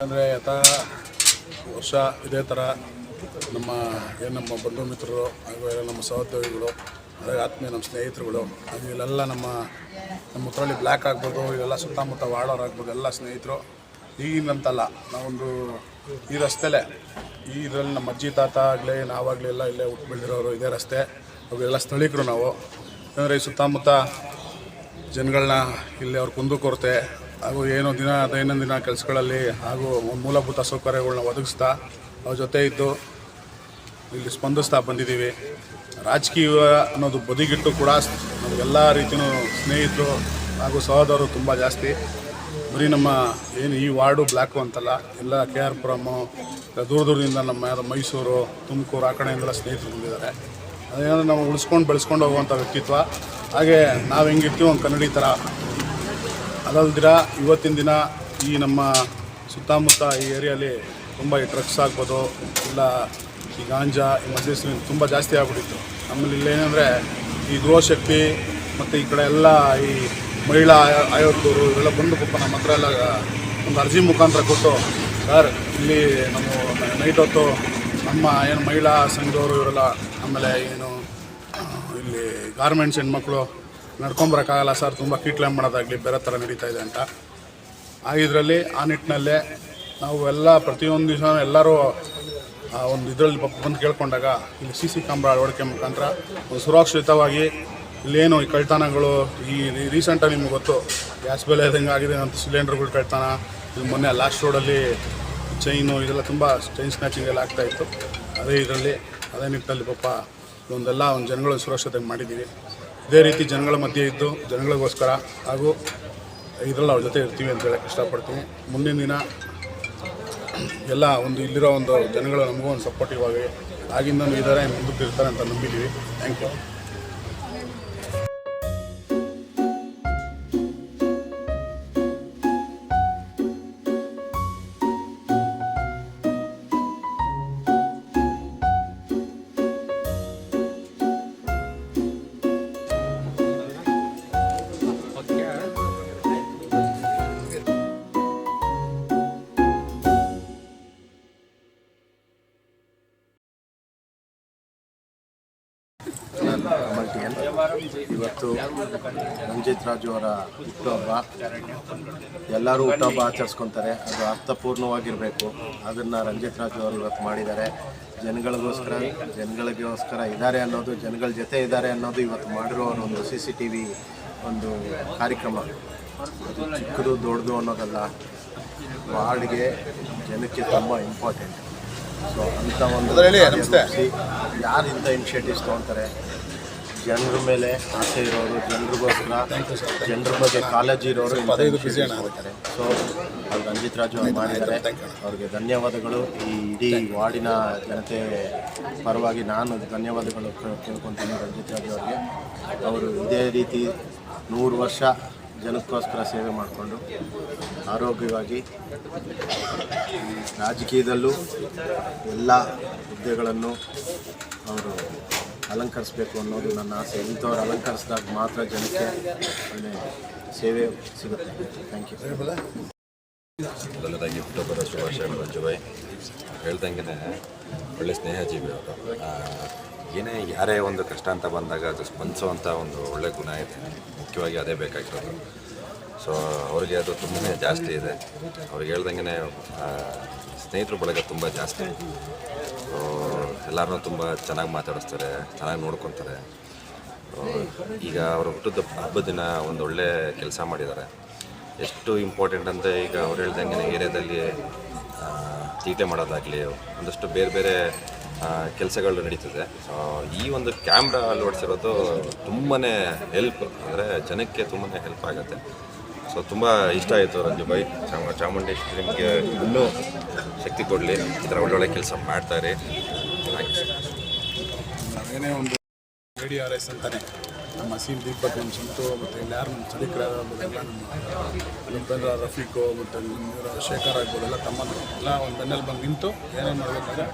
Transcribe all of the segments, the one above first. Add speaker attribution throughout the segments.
Speaker 1: ಅಂದರೆ ಯಥಾ ವರ್ಷ ಇದೇ ಥರ ನಮ್ಮ ಬಂಧು ಮಿತ್ರರು ಹಾಗೂ ನಮ್ಮ ಸಹೋದ್ಯೋಗಿಗಳು ಹಾಗೆ ಆತ್ಮೀಯ ನಮ್ಮ ಸ್ನೇಹಿತರುಗಳು ಅದು ಇಲ್ಲೆಲ್ಲ ನಮ್ಮ ಉತ್ತರಳ್ಳಿ ಬ್ಲ್ಯಾಕ್ ಆಗ್ಬೋದು, ಇವೆಲ್ಲ ಸುತ್ತಮುತ್ತ ವಾಡೋರು ಆಗ್ಬೋದು, ಎಲ್ಲ ಸ್ನೇಹಿತರು ಈಗಿನಂತಲ್ಲ. ನಾವೊಂದು ಈ ರಸ್ತೆಲೇ ಇದರಲ್ಲಿ ನಮ್ಮ ಅಜ್ಜಿ ತಾತ ಆಗಲಿ ನಾವಾಗಲಿ ಎಲ್ಲ ಇಲ್ಲೇ ಹುಟ್ಟು ಬೆಳೆದಿರೋರು ಇದೇ ರಸ್ತೆ. ಅವೆಲ್ಲ ಸ್ಥಳೀಕರು ನಾವು. ಯಾಕಂದರೆ ಈ ಸುತ್ತಮುತ್ತ ಜನಗಳನ್ನ ಇಲ್ಲಿ ಅವ್ರ ಕುಂದುಕೊರತೆ ಹಾಗೂ ಏನೋ ದೈನಂದಿನ ಕೆಲಸಗಳಲ್ಲಿ ಹಾಗೂ ಮೂಲಭೂತ ಸೌಕರ್ಯಗಳನ್ನ ಒದಗಿಸ್ತಾ ಅವ್ರ ಜೊತೆ ಇದ್ದು ಇಲ್ಲಿ ಸ್ಪಂದಿಸ್ತಾ ಬಂದಿದ್ದೀವಿ. ರಾಜಕೀಯ ಅನ್ನೋದು ಬದಿಗಿಟ್ಟು ಕೂಡ ನಮಗೆಲ್ಲ ರೀತಿಯೂ ಸ್ನೇಹಿತರು ಹಾಗೂ ಸಹೋದರರು ತುಂಬ ಜಾಸ್ತಿ. ಬರೀ ನಮ್ಮ ಏನು ಈ ವಾರ್ಡು ಬ್ಲ್ಯಾಕು ಅಂತಲ್ಲ, ಎಲ್ಲ KR ಪುರಮ್ಮು ದೂರದಿಂದ ನಮ್ಮ ಮೈಸೂರು, ತುಮಕೂರು ಆ ಕಡೆಯಿಂದೆಲ್ಲ ಸ್ನೇಹಿತರು ಬಂದಿದ್ದಾರೆ. ಅದೇನಾದರೂ ನಾವು ಉಳಿಸ್ಕೊಂಡು ಬೆಳೆಸ್ಕೊಂಡು ಹೋಗುವಂಥ ವ್ಯಕ್ತಿತ್ವ. ಹಾಗೆ ನಾವು ಹೆಂಗಿರ್ತೀವಿ ಒಂದು ಕನ್ನಡಿ ಥರ ಅದಲ್ದಿರ ಇವತ್ತಿನ ದಿನ ಈ ನಮ್ಮ ಸುತ್ತಮುತ್ತ ಈ ಏರಿಯಲ್ಲಿ ತುಂಬ ಈ ಡ್ರಗ್ಸ್ ಆಗ್ಬೋದು, ಇಲ್ಲ ಈ ಗಾಂಜಾ, ಈ ಮದ್ಯಸ್ರಿ ತುಂಬ ಜಾಸ್ತಿ ಆಗ್ಬಿಟ್ಟಿತ್ತು. ನಮ್ಮಲ್ಲಿ ಇಲ್ಲೇನೆಂದರೆ ಈ ಗೃಹಶಕ್ತಿ ಮತ್ತು ಈ ಕಡೆ ಎಲ್ಲ ಈ ಮಹಿಳಾ ಆಯೋಗದವರು ಇವರೆಲ್ಲ ಬಂದು ಪಾಪ ನಮ್ಮ ಹತ್ರ ಎಲ್ಲ ಒಂದು ಅರ್ಜಿ ಮುಖಾಂತರ ಕೊಟ್ಟು, ಸರ್ ಇಲ್ಲಿ ನಮ್ಮ ನೈಟ್ ಹೊತ್ತು ನಮ್ಮ ಏನು ಮಹಿಳಾ ಸಂಘದವರು ಇವರೆಲ್ಲ, ಆಮೇಲೆ ಏನು ಇಲ್ಲಿ ಗಾರ್ಮೆಂಟ್ಸ್ ಹೆಣ್ಮಕ್ಳು ನಡ್ಕೊಂಬರೋಕ್ಕಾಗಲ್ಲ ಸರ್, ತುಂಬ ಕೀಟ್ಲೆ ಮಾಡೋದಾಗಲಿ ಬೇರೆ ಥರ ನಡೀತಾ ಇದೆ ಅಂತ. ಇದರಲ್ಲಿ ಆ ನಿಟ್ಟಿನಲ್ಲೇ ನಾವು ಎಲ್ಲ ಪ್ರತಿಯೊಂದು ದಿವಸ ಎಲ್ಲರೂ ಒಂದು ಇದರಲ್ಲಿ ಬಂದು ಕೇಳ್ಕೊಂಡಾಗ ಇಲ್ಲಿ CC ಕ್ಯಾಮ್ರಾ ಅಳವಡಿಕೆ ಮುಖಾಂತರ ಒಂದು ಸುರಕ್ಷಿತವಾಗಿ ಇಲ್ಲೇನು ಈ ಕಳ್ತನಗಳು ಈ ರೀಸೆಂಟಾಗಿ ನಿಮ್ಗೆ ಗೊತ್ತು ಗ್ಯಾಸ್ ಬೆಲೆ ಹೆಂಗೆ ಆಗಿದೆ ಅಂತ, ಸಿಲಿಂಡರ್ಗಳು ಕಳ್ತನ, ಇದು ಮೊನ್ನೆ ಲಾಸ್ಟ್ ರೋಡಲ್ಲಿ ಚೈನು ಇದೆಲ್ಲ ತುಂಬ ಚೈನ್ ಸ್ನ್ಯಾಚಿಂಗ್ ಎಲ್ಲ ಆಗ್ತಾಯಿತ್ತು. ಅದೇ ನಿಟ್ಟಿನಲ್ಲಿ ಪಾಪ ಒಂದು ಜನಗಳ ಸುರಕ್ಷತೆ ಮಾಡಿದ್ದೀವಿ. ಇದೇ ರೀತಿ ಜನಗಳ ಮಧ್ಯೆ ಇದ್ದು ಜನಗಳಿಗೋಸ್ಕರ ಹಾಗೂ ಇದರಲ್ಲಿ ಅವ್ರ ಜೊತೆ ಇರ್ತೀವಿ ಅಂತ ಹೇಳಕ್ಕೆ ಇಷ್ಟಪಡ್ತೀನಿ. ಮುಂದಿನ ದಿನ ಎಲ್ಲ ಒಂದು ಇಲ್ಲಿರೋ ಒಂದು ಜನಗಳು ನಮಗೂ ಒಂದು ಸಪೋರ್ಟಿವ್ ಆಗಿ ಆಗಿಂದನೂ ಇದ್ದಾರೆ, ಮುಂದಕ್ಕೆ ಇರ್ತಾರೆ ಅಂತ ನಂಬಿದ್ದೀವಿ. Thank you.
Speaker 2: ಇವತ್ತು ರಂಜಿತ್ ರಾಜು ಅವರ ಹುಟ್ಟುಹಬ್ಬ. ಎಲ್ಲರೂ ಹುಟ್ಟುಹಬ್ಬ ಆಚರಿಸ್ಕೊತಾರೆ, ಅದು ಅರ್ಥಪೂರ್ಣವಾಗಿರಬೇಕು. ಅದನ್ನು ರಂಜಿತ್ ರಾಜು ಅವರು ಇವತ್ತು ಮಾಡಿದ್ದಾರೆ. ಜನಗಳಿಗೋಸ್ಕರ ಇದ್ದಾರೆ ಅನ್ನೋದು, ಜನಗಳ ಜೊತೆ ಇದ್ದಾರೆ ಅನ್ನೋದು ಇವತ್ತು ಮಾಡಿರೋ ಒಂದು CCTV ಒಂದು ಕಾರ್ಯಕ್ರಮ. ಅದು ಚಿಕ್ಕದು ದೊಡ್ಡದು ಅನ್ನೋದಲ್ಲ, ವಾರ್ಡ್ಗೆ ಜನಕ್ಕೆ ತುಂಬ ಇಂಪಾರ್ಟೆಂಟ್. ಸೊ ಅಂಥ ಒಂದು ಯಾರು ಇಂಥ ಇನಿಷಿಯೇಟಿವ್ಸ್ ತೊಗೊಳ್ತಾರೆ, ಜನರ ಮೇಲೆ ಆಸೆ ಇರೋರು, ಜನರ ಬಗ್ಗೆ ಕಾಳಜಿ ಇರೋರು ಹೋಗ್ತಾರೆ. ಸೊ ಅವ್ರು ರಂಜಿತ್ ರಾಜು ಅವ್ರು ಮಾಡಿದ್ದಾರೆ, ಅವ್ರಿಗೆ ಧನ್ಯವಾದಗಳು. ಈ ಇಡೀ ವಾರ್ಡಿನ ಜನತೆ ಪರವಾಗಿ ನಾನು ಧನ್ಯವಾದಗಳು ಕೇಳ್ಕೊತೀನಿ ರಂಜಿತ್ ರಾಜು ಅವ್ರಿಗೆ. ಅವರು ಇದೇ ರೀತಿ 100 ವರ್ಷ ಜನಕ್ಕೋಸ್ಕರ ಸೇವೆ ಮಾಡಿಕೊಂಡು ಆರೋಗ್ಯವಾಗಿ ರಾಜಕೀಯದಲ್ಲೂ ಎಲ್ಲ ಹುದ್ದೆಗಳನ್ನು ಅವರು ಅಲಂಕರಿಸಬೇಕು ಅನ್ನೋದು ನನ್ನ ಆಸೆ. ಇಂಥವ್ರು ಅಲಂಕರಿಸಿದಾಗ ಮಾತ್ರ ಜನಕ್ಕೆ ಒಳ್ಳೆ ಸೇವೆ ಸಿಗುತ್ತೆ. Thank you.
Speaker 3: ಮೊದಲದಾಗಿ ಹುಟ್ಟುಹಬ್ಬದ ಶುಭಾಶಯಗಳು ರಂಜುಬಾಯಿ. ಹೇಳ್ದಂಗೆ ಒಳ್ಳೆ ಸ್ನೇಹಜೀವಿ ಅವರು. ಯಾರೇ ಒಂದು ಕಷ್ಟ ಅಂತ ಬಂದಾಗ ಅದು ಸ್ಪಂದಿಸುವಂಥ ಒಂದು ಒಳ್ಳೆ ಗುಣ ಇದೆ, ಮುಖ್ಯವಾಗಿ ಅದೇ ಬೇಕಾಗಿರೋದು. ಸೊ ಅವ್ರಿಗೆ ಅದು ತುಂಬಾ ಜಾಸ್ತಿ ಇದೆ. ಅವ್ರಿಗೆ ಹೇಳ್ದಂಗೆ ಸ್ನೇಹಿತರು ಬಳಗ ತುಂಬ ಜಾಸ್ತಿ. ಎಲ್ಲರನ್ನೂ ತುಂಬ ಚೆನ್ನಾಗಿ ಮಾತಾಡಿಸ್ತಾರೆ, ಚೆನ್ನಾಗಿ ನೋಡ್ಕೊತಾರೆ. ಈಗ ಅವರು ಹುಟ್ಟಿದ ಹಬ್ಬದ ದಿನ ಒಂದು ಒಳ್ಳೆ ಕೆಲಸ ಮಾಡಿದ್ದಾರೆ. ಎಷ್ಟು ಇಂಪಾರ್ಟೆಂಟ್ ಅಂದರೆ, ಈಗ ಅವ್ರು ಹೇಳ್ದಂಗೆ ಏರಿಯಾದಲ್ಲಿ ತೀಟೆ ಮಾಡೋದಾಗಲಿ, ಒಂದಷ್ಟು ಬೇರೆ ಬೇರೆ ಕೆಲಸಗಳು ನಡೀತದೆ. ಸೊ ಈ ಒಂದು ಕ್ಯಾಮ್ರಾ ಅಳವಡಿಸಿರೋದು ತುಂಬಾ ಹೆಲ್ಪ್, ಅಂದರೆ ಜನಕ್ಕೆ ತುಂಬಾ ಹೆಲ್ಪ್ ಆಗುತ್ತೆ. ಸೊ ತುಂಬ ಇಷ್ಟ ಆಯಿತು ರಂಜುಬಾಯಿ. ಚಾಮುಂಡೇಶ್ವರಿ ನಿಮಗೆ ಇನ್ನೂ ಶಕ್ತಿ ಕೊಡಲಿ, ಈ ಥರ ಒಳ್ಳೊಳ್ಳೆ ಕೆಲಸ ಮಾಡ್ತಾರೆ.
Speaker 1: ನಾವೇನೇ ಒಂದು ADRS ಅಂತಾನೆ ನಮ್ಮ ಸೀಲ್ ದೀಪಕ್ ನಮ್ಮ ಸಂತು ಮತ್ತು ಯಾರು ನಮ್ಮ ಸ್ಥಳೀಕರಾಗ್ಬೋದೆಲ್ಲ, ನಮ್ಮ ರಫೀಕು ಮತ್ತು ಶೇಖರ್ ಆಗ್ಬೋದು, ಎಲ್ಲ ತಮ್ಮಲ್ಲ ಒಂದು ಬೆನ್ನಲ್ಲಿ ಬಂದು ನಿಂತು ಏನೇನು ಮಾಡಬೇಕಾದ್ರೆ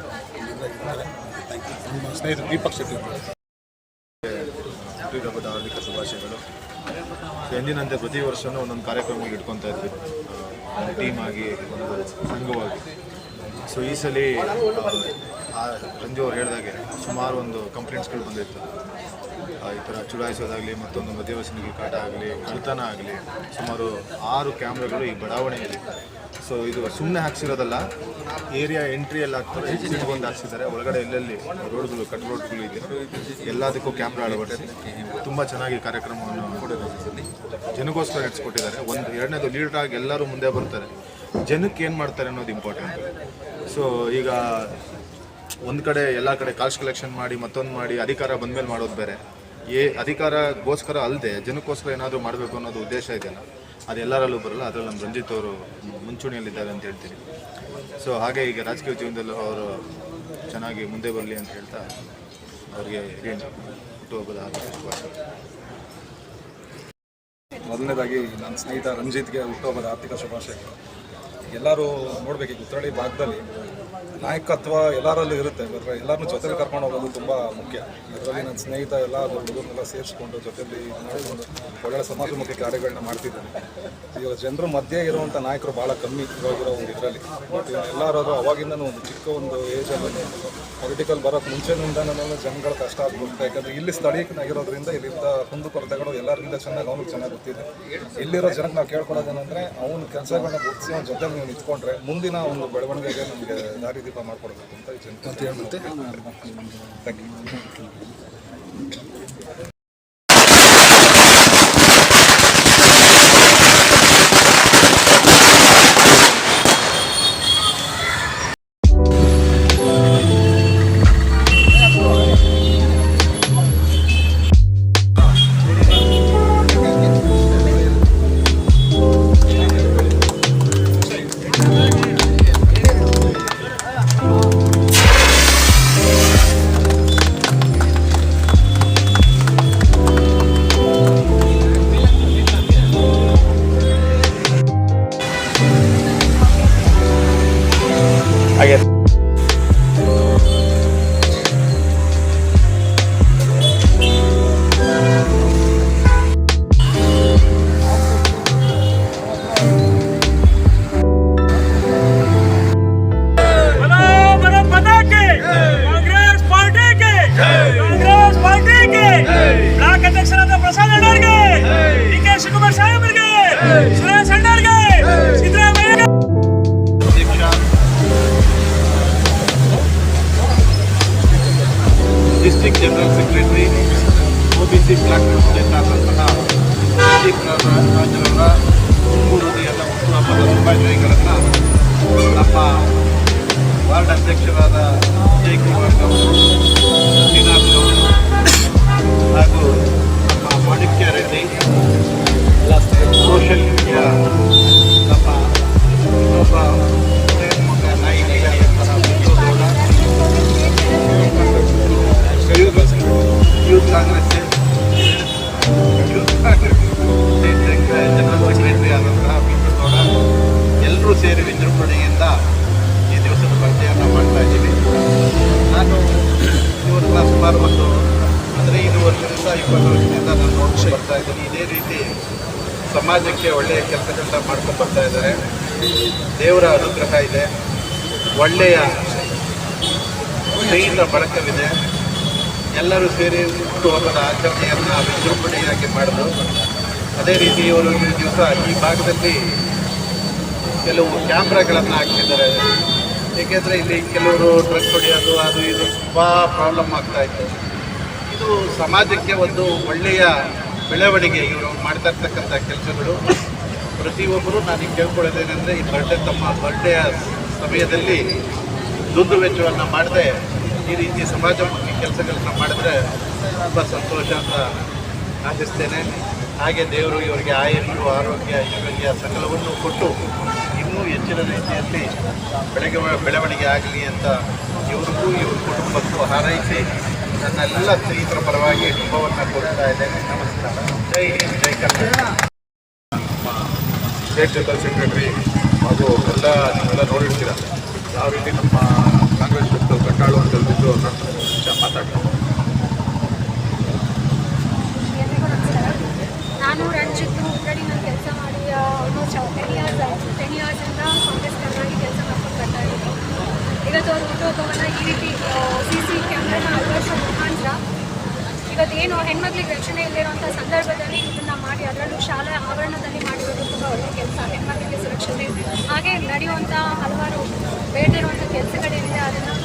Speaker 1: ಇದ್ದಾರೆ. Thank you. ನಮ್ಮ ಸ್ನೇಹಿತರು ದೀಪಕ್ ಶೆಟ್ಟಿ.
Speaker 2: ಹುಟ್ಟುಹಬ್ಬದ ಹಾರ್ದಿಕ ಶುಭಾಶಯಗಳು.
Speaker 4: ಸೊ ಎಂದಿನಂತೆ ಪ್ರತಿ ವರ್ಷವೂ ಒಂದೊಂದು ಕಾರ್ಯಕ್ರಮಕ್ಕೆ ಇಟ್ಕೊತಾ ಇದ್ವಿ, ಟೀಮ್ ಆಗಿ ಒಂದು ಸಂಘವಾಗಿ. ಸೊ ಈ ಸಲ ರಂಜು ಅವ್ರು ಹೇಳಿದಾಗೆ ಸುಮಾರು ಒಂದು ಕಂಪ್ಲೇಂಟ್ಸ್ಗಳು ಬಂದಿತ್ತು. ಈ ಥರ ಚುಡಾಯಿಸೋದಾಗಲಿ, ಮತ್ತೊಂದು ಮಧ್ಯವಸನಿಗೆ ಕಾಟ ಆಗಲಿ, ಕಳ್ತನ ಆಗಲಿ, ಸುಮಾರು 6 ಕ್ಯಾಮ್ರಾಗಳು ಈ ಬಡಾವಣೆಯಲ್ಲಿ. ಸೊ ಇದು ಸುಮ್ಮನೆ ಹಾಕ್ಸಿರೋದಲ್ಲ, ಏರಿಯಾ ಎಂಟ್ರಿಯಲ್ಲಿ ಹಾಕ್ತಾರೆ, ಸಿಟಿಗೊಂದು ಹಾಕ್ಸಿದ್ದಾರೆ, ಒಳಗಡೆ ಎಲ್ಲೆಲ್ಲಿ ರೋಡ್ಗಳು ಕಟ್ ರೋಡ್ಗಳು ಇದೆ ಎಲ್ಲದಕ್ಕೂ ಕ್ಯಾಮ್ರಾ ಅಳವಡಿಸಿ ತುಂಬ ಚೆನ್ನಾಗಿ ಕಾರ್ಯಕ್ರಮವನ್ನು ಜನಕ್ಕೋಸ್ಕರ ನಡೆಸ್ಕೊಟ್ಟಿದ್ದಾರೆ. ಒಂದು ಎರಡನೇದು ಲೀಡರಾಗಿ ಎಲ್ಲರೂ ಮುಂದೆ ಬರ್ತಾರೆ, ಜನಕ್ಕೆ ಏನು ಮಾಡ್ತಾರೆ ಅನ್ನೋದು ಇಂಪಾರ್ಟೆಂಟ್. ಸೊ ಈಗ ಒಂದು ಕಡೆ ಎಲ್ಲ ಕಡೆ ಕಾಸ್ಟ್ ಕಲೆಕ್ಷನ್ ಮಾಡಿ ಮತ್ತೊಂದು ಮಾಡಿ ಅಧಿಕಾರ ಬಂದಮೇಲೆ ಮಾಡೋದು ಬೇರೆ. ಅಧಿಕಾರಗೋಸ್ಕರ ಅಲ್ಲದೆ ಜನಕ್ಕೋಸ್ಕರ ಏನಾದರೂ ಮಾಡಬೇಕು ಅನ್ನೋದು ಉದ್ದೇಶ ಇದೆಯಲ್ಲ, ಅದು ಎಲ್ಲರಲ್ಲೂ ಬರಲ್ಲ. ಅದರಲ್ಲಿ ನಮ್ಮ ರಂಜಿತ್ ಅವರು ಮುಂಚೂಣಿಯಲ್ಲಿದ್ದಾರೆ ಅಂತ ಹೇಳ್ತೀನಿ. ಸೊ ಹಾಗೆ ಈಗ ರಾಜಕೀಯ ಜೀವನದಲ್ಲೂ ಅವರು ಚೆನ್ನಾಗಿ ಮುಂದೆ ಬರಲಿ ಅಂತ ಹೇಳ್ತಾ ಅವರಿಗೆ ಹುಟ್ಟುಹಬ್ಬದ ಹಾರ್ದಿಕ ಶುಭಾಶಯ.
Speaker 5: ಮೊದಲನೇದಾಗಿ ನನ್ನ ಸ್ನೇಹಿತ ರಂಜಿತ್ಗೆ ಹುಟ್ಟುಹಬ್ಬದ ಆರ್ಥಿಕ ಶುಭಾಶಯಗಳು. ಎಲ್ಲರೂ ನೋಡಬೇಕು, ಈ ಉತ್ತರಾಳಿ ಭಾಗದಲ್ಲಿ ನಾಯಕತ್ವ ಎಲ್ಲರಲ್ಲೂ ಇರುತ್ತೆ, ಆದರೆ ಎಲ್ಲರನ್ನೂ ಜೊತೆಲಿ ಕರ್ಕೊಂಡು ಹೋಗೋದು ತುಂಬ ಮುಖ್ಯ. ಅದರಲ್ಲಿ ನನ್ನ ಸ್ನೇಹಿತ ಎಲ್ಲ ಹುಡುಗರನ್ನೆಲ್ಲ ಸೇರಿಸ್ಕೊಂಡು ಜೊತೆಲಿ ಮಾಡಿಕೊಂಡು ಒಳ್ಳೆಯ ಸಮಾಜಮುಖಿ ಕಾರ್ಯಗಳನ್ನ ಮಾಡ್ತಿದ್ದಾರೆ. ಇವಾಗ ಜನರ ಮಧ್ಯೆ ಇರುವಂಥ ನಾಯಕರು ಭಾಳ ಕಮ್ಮಿ ಇವಾಗಿರೋ ಒಂದು ಇದರಲ್ಲಿ. ಬಟ್ ಎಲ್ಲರೂ ಅವಾಗಿಂದನೂ ಒಂದು ಚಿಕ್ಕ ಒಂದು ಏಜಲ್ಲಿ ಪೊಲಿಟಿಕಲ್ ಬರೋಕ್ಕೆ ಮುಂಚೆನಿಂದನೂ ಜನಗಳ ಕಷ್ಟ ಆಗ್ಬಿಡುತ್ತೆ. ಯಾಕಂದರೆ ಇಲ್ಲಿ ಸ್ಥಳೀಯನಾಗಿರೋದ್ರಿಂದ ಇಲ್ಲಿಂದ ಕುಂದುಕೊರತೆಗಳು ಎಲ್ಲರಿಂದ ಅವ್ನಿಗೆ ಚೆನ್ನಾಗಿ ಗೊತ್ತಿದೆ. ಇಲ್ಲಿರೋ ಜನಕ್ಕೆ ನಾವು ಕೇಳ್ಕೊಳ್ಳೋದೇನೆಂದರೆ ಅವನ ಕೆಲಸಗಳನ್ನ ಗುರುತಿಸಿ ಅವ್ನ ಜೊತೆ ನೀವು ನಿಂತ್ಕೊಂಡ್ರೆ ಮುಂದಿನ ಒಂದು ಬೆಳವಣಿಗೆಗೆ ನಮಗೆ ದಾರಿದೀಪ ಮಾಡಿಕೊಡ್ಬೇಕು ಅಂತ ಹೇಳ್ಬಿಟ್ಟು thank you.
Speaker 2: District general secretary OBC block president ಆದಂತಹ ರಾಜರವರ ತುಂಬು ಹೃದಯದ ಹುಟ್ಟುಹಬ್ಬದ ಶುಭಾಶಯಗಳನ್ನು ನಮ್ಮ ವಾರ್ಡ್ ಅಧ್ಯಕ್ಷರಾದ ಜಯಕುಮಾರ್ ಅವರು, ಶ್ರೀನಾಥ್ ಅವರು ಹಾಗೂ ನಮ್ಮ ಮಾಣಿಕ್ಯ ರೆಡ್ಡಿ, ಸೋಷಿಯಲ್ ಮೀಡಿಯಾ ನಮ್ಮ ಇನ್ನೊಬ್ಬ ನಾಯಕಿಯಂತಹ ಬಿಂದುಗೌಡ, ಯೂತ್ ಕಾಂಗ್ರೆಸ್ ಜನರಲ್ ಸೆಕ್ರೆಟರಿ ಆದಂತಹ ಬಿಂದುಗೌಡ, ಎಲ್ಲರೂ ಸೇರಿ ವಿಜೃಂಭಣೆಯಿಂದ ಈ ದಿವಸದ ಪರಿಚಯವನ್ನು ಮಾಡ್ತಾ ಇದ್ದೀವಿ. ನಾನು ಇವ್ರನ್ನ ಸುಮಾರು 15 ವರ್ಷದಿಂದ 20 ವರ್ಷದಿಂದ ನಾನು ನೋಡ್ಕೊಂಡು ಬರ್ತಾ ಇದ್ದೀನಿ. ಇದೇ ರೀತಿ ಸಮಾಜಕ್ಕೆ ಒಳ್ಳೆಯ ಕೆಲಸಗಳನ್ನ ಮಾಡ್ಕೊಂಡು ಬರ್ತಾ ಇದ್ದಾರೆ. ದೇವರ ಅನುಗ್ರಹ ಇದೆ, ಒಳ್ಳೆಯ ಸ್ನೇಹಿತ ಬಳಕವಿದೆ. ಎಲ್ಲರೂ ಸೇರಿ ಹುಟ್ಟುಹಬ್ಬದ ಆಚರಣೆಯನ್ನು ವಿಜೃಂಭಣೆಯಾಗಿ ಮಾಡಿದ್ರು. ಅದೇ ರೀತಿ ಇವರು ಈ ದಿವಸ ಈ ಭಾಗದಲ್ಲಿ ಕೆಲವು ಕ್ಯಾಮ್ರಾಗಳನ್ನು ಹಾಕಿದ್ದಾರೆ. ಏಕೆಂದರೆ ಇಲ್ಲಿ ಕೆಲವರು ಡ್ರಗ್ಸ್ ಹೊಡೆಯೋದು ಅದು ಇದು ತುಂಬ ಪ್ರಾಬ್ಲಮ್ ಆಗ್ತಾಯಿತ್ತು. ಇದು ಸಮಾಜಕ್ಕೆ ಒಂದು ಒಳ್ಳೆಯ ಬೆಳವಣಿಗೆ ಇವರು ಮಾಡ್ತಾ ಇರ್ತಕ್ಕಂಥ ಕೆಲಸಗಳು. ಪ್ರತಿಯೊಬ್ಬರು ನಾನು ಕೇಳ್ಕೊಳ್ಳೋದೇನೆಂದರೆ ಈ ತಮ್ಮ ಬರ್ಡೇಯ ಸಮಯದಲ್ಲಿ ದುಡ್ಡು ವೆಚ್ಚವನ್ನು ಮಾಡದೆ ಈ ರೀತಿ ಸಮಾಜಮುಖಿ ಕೆಲಸಗಳನ್ನ ಮಾಡಿದ್ರೆ ತುಂಬ ಸಂತೋಷ ಅಂತ ಆಶಿಸ್ತೇನೆ. ಹಾಗೆ ದೇವರು ಇವರಿಗೆ ಆಯುಷು, ಆರೋಗ್ಯ, ಐಶ್ವರ್ಯ ಸಕಲವನ್ನು ಕೊಟ್ಟು ಇನ್ನೂ ಹೆಚ್ಚಿನ ರೀತಿಯಲ್ಲಿ ಬೆಳವಣಿಗೆ ಆಗಲಿ ಅಂತ ಇವ್ರಿಗೂ ಇವ್ರ ಕುಟುಂಬಕ್ಕೂ ಹಾರೈಸಿ ನನ್ನೆಲ್ಲ ಸ್ನೇಹಿತರ ಪರವಾಗಿ ಶುಭವನ್ನು ಕೊಡ್ತಾ ಇದ್ದೇನೆ. ನಮಸ್ಕಾರ. ಜೈ ಹಿಂದ್, ಜೈ ಕರ್ನಾಟಕ.
Speaker 5: ಸ್ಟೇಟ್ ಜನರಲ್ ಸೆಕ್ರೆಟರಿ ಹಾಗೂ ನೀವೆಲ್ಲ ನೋಡಿರ್ತೀರ ಯಾವ ರೀತಿ ನಮ್ಮ ಕಾಂಗ್ರೆಸ್ ಬಿಟ್ಟು ಕಟ್ಟಾಳು ಅಂತ ಹೇಳ್ಬಿಟ್ಟು ಮಾತಾಡ್ತಾರೆ.
Speaker 6: ನಾನು ರಂಜಿತ್ ಉತ್ತರಡಿ ನಾನು ಕೆಲಸ ಮಾಡಿ ಆಲ್ಮೋಸ್ಟ್ 10 ಇಯರ್ಸಿಂದ ಕಾಂಗ್ರೆಸ್ಗಾಗಿ ಕೆಲಸ ಮಾಡ್ಕೊಂಡು ಬರ್ತಾ ಇರೋದು. ಇವತ್ತು ಅವ್ರ ಹುಟ್ಟುಹಬ್ಬವನ್ನು ಈ ರೀತಿ CC ಕ್ಯಾಮ್ರಾನ ಅಳವಡಿಸೋ ಮುಖಾಂತರ ಇವತ್ತೇನು ಹೆಣ್ಮಕ್ಳಿಗೆ ರಕ್ಷಣೆ ಇಲ್ಲಿರುವಂಥ ಸಂದರ್ಭದಲ್ಲಿ ಇದನ್ನು ಮಾಡಿ, ಅದರಲ್ಲೂ ಶಾಲಾ ಆವರಣದಲ್ಲಿ ಮಾಡಿರೋದು ತುಂಬ ಒಳ್ಳೆಯ ಕೆಲಸ. ಹೆಣ್ಮಕ್ಳಿಗೆ ಸುರಕ್ಷತೆ ಹಾಗೆ ನಡೆಯುವಂಥ ಹಲವಾರು ಬೇಡದಿರುವಂಥ ಕೆಲಸಗಳೇನಿದೆ ಅದನ್ನು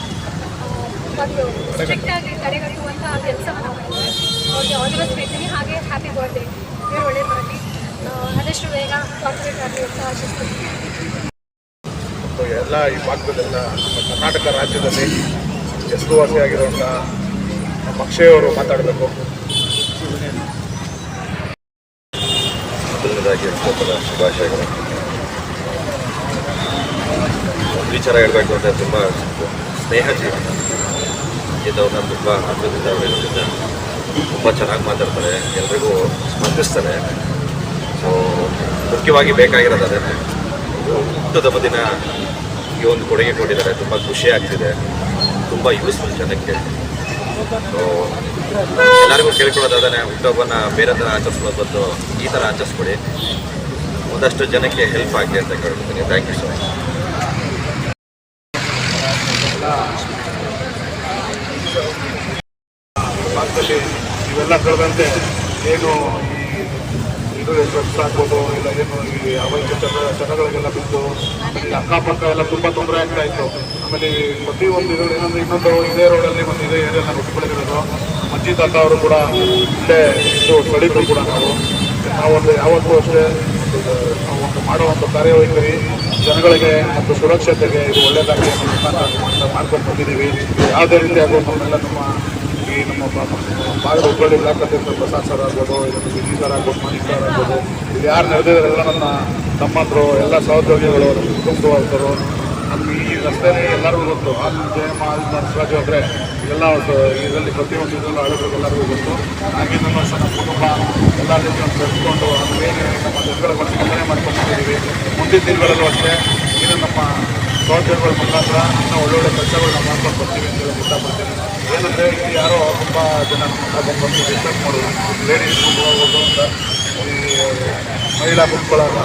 Speaker 6: ಒಂದು ಸ್ಟ್ರಿಕ್ಟಾಗಿ ತಡೆಗಟ್ಟುವಂಥ ಕೆಲಸವನ್ನು ಮಾಡಿದ್ದಾರೆ. ಅವ್ರಿಗೆ ಆಲ್ ದಿ ಬೆಸ್ಟ್ ಹೇಳ್ತೀನಿ. ಹಾಗೆ ಹ್ಯಾಪಿ ಬರ್ಡೇ, ದೇವರು ಒಳ್ಳೆ ಮಾಡಲಿ, ಆದಷ್ಟು ಬೇಗ ಕಾರ್ಪೊರೇಟ್ ಆಗಲಿ ಅಂತ ಆಶಿಸ್ತೀನಿ.
Speaker 1: ಮತ್ತು ಎಲ್ಲ ಈ ಭಾಗದಲ್ಲೆಲ್ಲ ನಮ್ಮ ಕರ್ನಾಟಕ ರಾಜ್ಯದಲ್ಲಿ ಹೆಸರುವಾಸಿಯಾಗಿರುವಂಥ ನಮ್ಮ ಅಕ್ಷಯವರು ಮಾತಾಡಬೇಕು.
Speaker 3: ಮೊದಲನೇದಾಗಿ ಹುಟ್ಟುಹಬ್ಬದ ಶುಭಾಶಯಗಳು. ಒಂದು ವಿಚಾರ ಹೇಳಬೇಕು ಅಂದರೆ ತುಂಬ ಸ್ನೇಹ ಜೀವನ ಇದ್ದವ್ರನ್ನ ತುಂಬ ಹಬ್ಬದಿಂದ ಅವರಿಂದ ತುಂಬ ಚೆನ್ನಾಗಿ ಮಾತಾಡ್ತಾರೆ, ಎಲ್ರಿಗೂ ಸ್ಪಂದಿಸ್ತಾರೆ. ಸೊ ಮುಖ್ಯವಾಗಿ ಬೇಕಾಗಿರೋದು ಅದೇ, ಹುಟ್ಟುಹಬ್ಬ ದಿನ ಈ ಒಂದು ಕೊಡುಗೆ ಕೊಟ್ಟಿದ್ದಾರೆ. ತುಂಬ ಖುಷಿ ಆಗ್ತಿದೆ, ತುಂಬ ಯೂಸ್ಫುಲ್ ಜನಕ್ಕೆ. ಸೊ ಎಲ್ಲರಿಗೂ ಕೇಳ್ಕೊಳ್ಳೋದಾದ್ರೆ ಹುಟ್ಟುಹಬ್ಬನ ಬೇರೆ ಥರ ಆಚರಿಸ್ಕೊಳ್ಳೋದು ಬಂದು ಈ ಥರ ಆಚರಿಸ್ಕೊಡಿ, ಒಂದಷ್ಟು ಜನಕ್ಕೆ ಹೆಲ್ಪ್ ಆಗಿ ಅಂತ ಕೇಳ್ಕೊತೀನಿ. Thank you so much.
Speaker 1: ಭಾಗದಲ್ಲಿ ಇವೆಲ್ಲ ಕಳೆದಂತೆ ಏನು ಇದು ಡ್ರಗ್ಸ್ ಆಗ್ಬೋದು, ಇಲ್ಲ ಏನು ಈ ಅವೈಜ್ಞ ಚಟಗಳಿಗೆಲ್ಲ ಬಿದ್ದು ಈ ಅಕ್ಕಪಕ್ಕ ಎಲ್ಲ ತುಂಬ ತೊಂದರೆ ಆಗ್ತಾ ಇತ್ತು. ಆಮೇಲೆ ಪ್ರತಿಯೊಂದು ಇದು ಏನಂದ್ರೆ ಇನ್ನೊಂದು ಇದೇ ರೋಡಲ್ಲಿ ಒಂದು ಇದೇ ಏರಿಯಾನ ಹುಟ್ಟು ಬೆಳೆದಿರೋದು ಅಜ್ಜಿ ತಾತ ಅವರು ಕೂಡ ಇಲ್ಲೇ ಇದು ಸ್ಥಳೀಕರು ಕೂಡ ನಾವೊಂದು ಯಾವತ್ತೂ ಅಷ್ಟೇ ನಾವು ಒಂದು ಮಾಡುವಂಥ ಕಾರ್ಯವೈಖರಿ ಜನಗಳಿಗೆ ಮತ್ತು ಸುರಕ್ಷತೆಗೆ ಇದು ಒಳ್ಳೆಯದಾಗಲಿ ಅನ್ನೋ ಮುಖಾಂತರ ಮಾಡ್ಕೊಂಡು ಬಂದಿದ್ದೀವಿ. ಯಾವುದೇ ರೀತಿ ಆಗುವ ನಮ್ಮೆಲ್ಲ ಈ ನಮ್ಮ ಭಾಗದ ಹುಬ್ಬಳ್ಳಿ ಬ್ಲಾಕ್ ಅಧ್ಯಕ್ಷ ಪ್ರಸಾದ್ ಸರ್ ಆಗ್ಬೋದು, ಇದನ್ನು ಡಿ ಸರ್ ಆಗ್ಬೋದು, ಮನೀಶ್ ಸರ್ ಆಗ್ಬೋದು, ಇದು ಯಾರು ನಡೆದಿದ್ದಾರೆಲ್ಲ ನನ್ನ ತಮ್ಮಂದರು, ಎಲ್ಲ ಸಹೋದ್ಯೋಗಿಗಳು, ನಮ್ಮ ಕುಟುಂಬದವರು, ನಮ್ಗೆ ಈ ರಸ್ತೆಯಲ್ಲಿ ಎಲ್ಲರಿಗೂ ಗೊತ್ತು. ಜಯಮ್ಮ ನರಸರಾಜು ಅಂದರೆ ಎಲ್ಲ ಇದರಲ್ಲಿ ಪ್ರತಿಯೊಂದು ಇದರಲ್ಲೂ ಆಳೋದ್ರಿಗೆ ಎಲ್ಲರಿಗೂ ಗೊತ್ತು. ಹಾಗೆ ನಮ್ಮ ಕುಟುಂಬ ಎಲ್ಲ ರೀತಿ ಬೆಳೆಸ್ಕೊಂಡು ಅದೇನೇ ನಮ್ಮ ಜನಗಳ ಬಗ್ಗೆ ಸ್ಪಂದನೆ ಮಾಡ್ಕೊಂಡಿದ್ದೀವಿ. ಮುಂದಿನ ದಿನಗಳಲ್ಲೂ ಅಷ್ಟೇ ಇನ್ನು ನಮ್ಮ ಸಹೋದ್ಯೋಗಿಗಳ ಮುಖಾಂತರ ಇನ್ನೂ ಒಳ್ಳೊಳ್ಳೆ ಕೆಲಸಗಳನ್ನ ಮಾಡ್ಕೊಂಡು ಬರ್ತೀವಿ ಅಂತ ಹೇಳಕ್ಕೆ ಇಷ್ಟಪಡ್ತೀನಿ. ಏನಂದರೆ ಇಲ್ಲಿ ಯಾರೋ ತುಂಬ ಜನ ಬಂದು ಡಿಸ್ಟರ್ಬ್ ಮಾಡೋದು, ಲೇಡೀಸ್ ಹೋಗೋದು ಅಂತ ಈ ಮಹಿಳಾ ಗುಂಪುಗಳನ್ನು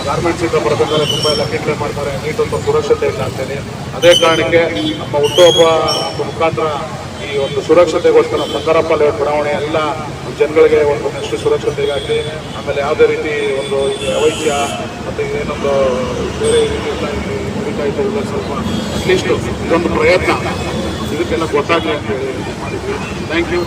Speaker 1: ಗಾರ್ಮೆಂಟ್ಸ್ ಇಂದ ಬರಬೇಕಾದ್ರೆ ತುಂಬ ಎಲ್ಲ ಕಿಂಡ್ರೆ ಮಾಡ್ತಾರೆ, ನೀಟೊಂದು ಸುರಕ್ಷತೆ ಇಲ್ಲ ಅಂತೇಳಿ. ಅದೇ ಕಾರಣಕ್ಕೆ ನಮ್ಮ ಹುಟ್ಟುಹಬ್ಬ ಮುಖಾಂತರ ಈ ಒಂದು ಸುರಕ್ಷತೆಗೋಸ್ಕರ ಬಂಗಾರಪ್ಪ ಲೇಔಟ್ ಬಡಾವಣೆ ಎಲ್ಲ ಜನಗಳಿಗೆ ಒಂದು ನೆಕ್ಸ್ಟ್ ಸುರಕ್ಷತೆಗಾಗಿ, ಆಮೇಲೆ ಯಾವುದೇ ರೀತಿ ಒಂದು ಅವೈಜ್ಯ ಮತ್ತು ಏನೊಂದು ಬೇರೆ ರೀತಿ ಎಲ್ಲ ಇಲ್ಲಿ ನಡೀತಾ ಇತ್ತು, ಇಲ್ಲ ಸ್ವಲ್ಪ ಅಟ್ಲೀಸ್ಟು ಇದೊಂದು ಪ್ರಯತ್ನ ಇದಕ್ಕೆಲ್ಲ ಗೊತ್ತಾಗಲಿ ಅಂತೇಳಿ ಮಾಡಿದ್ವಿ. Thank you.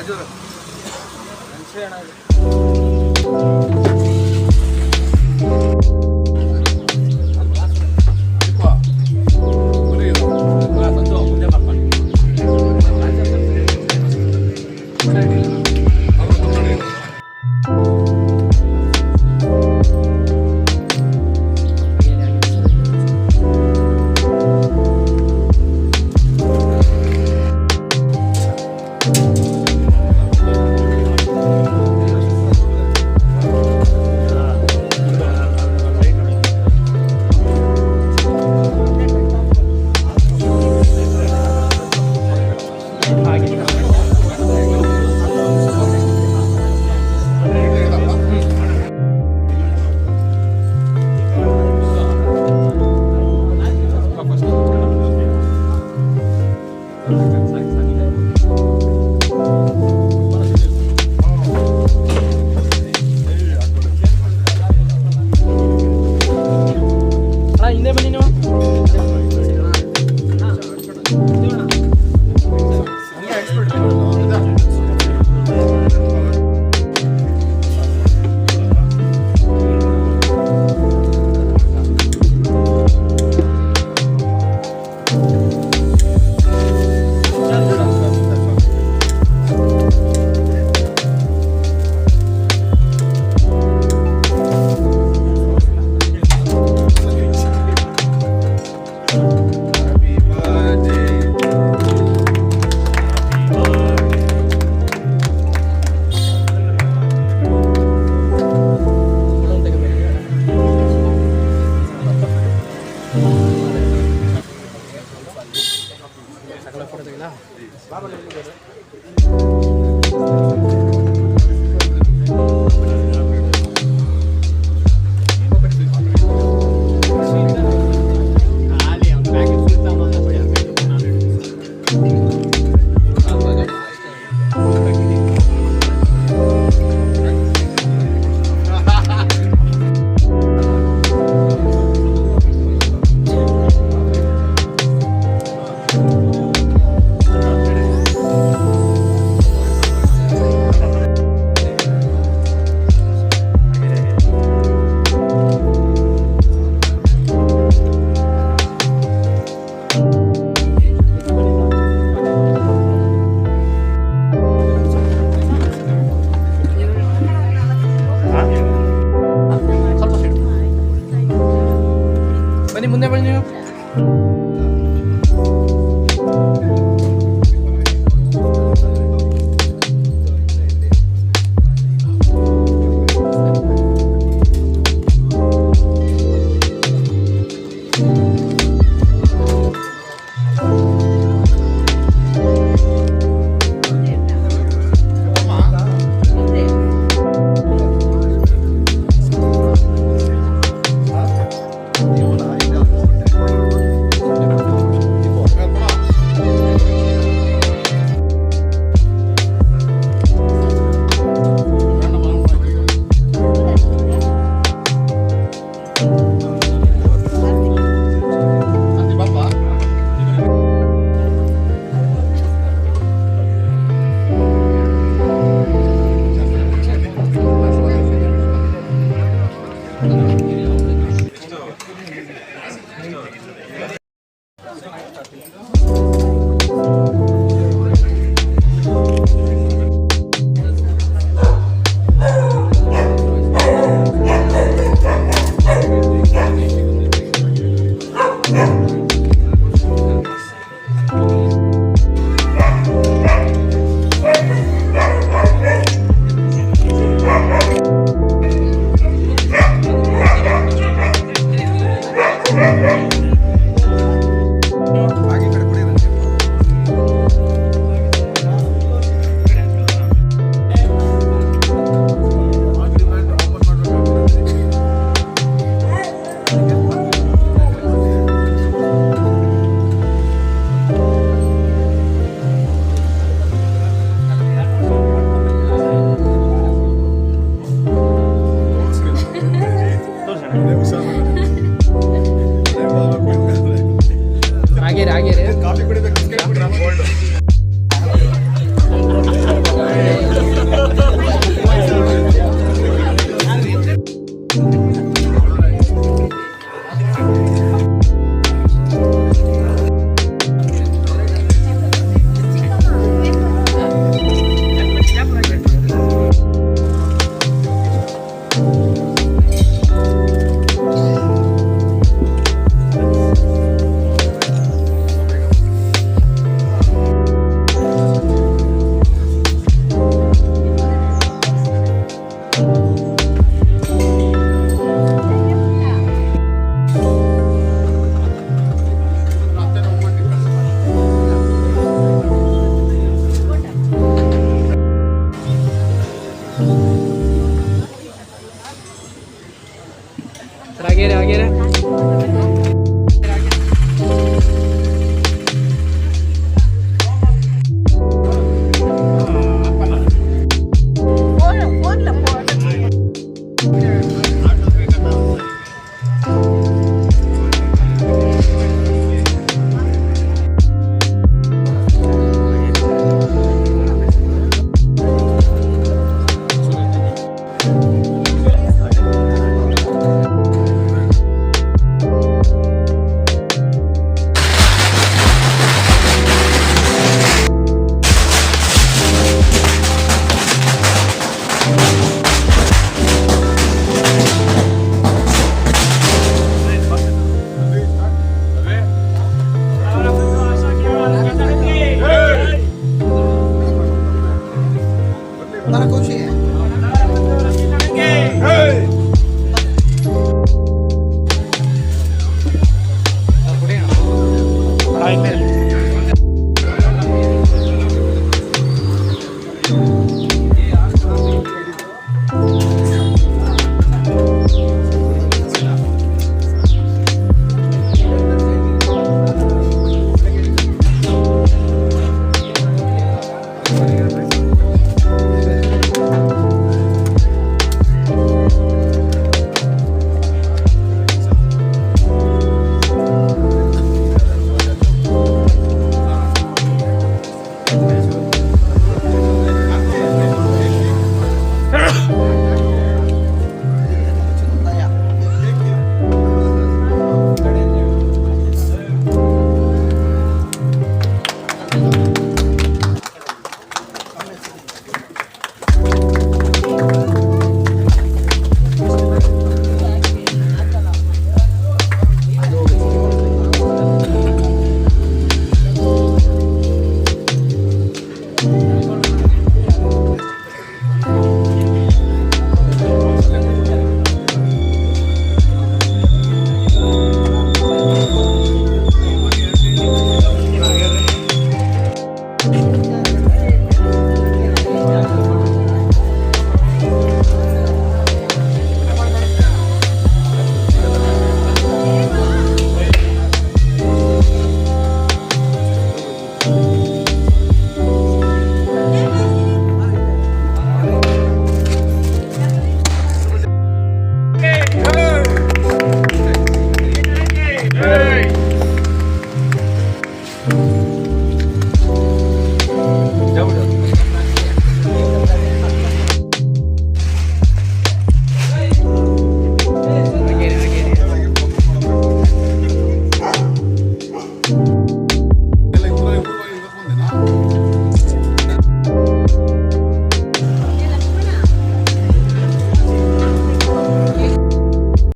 Speaker 7: ಸಕಲ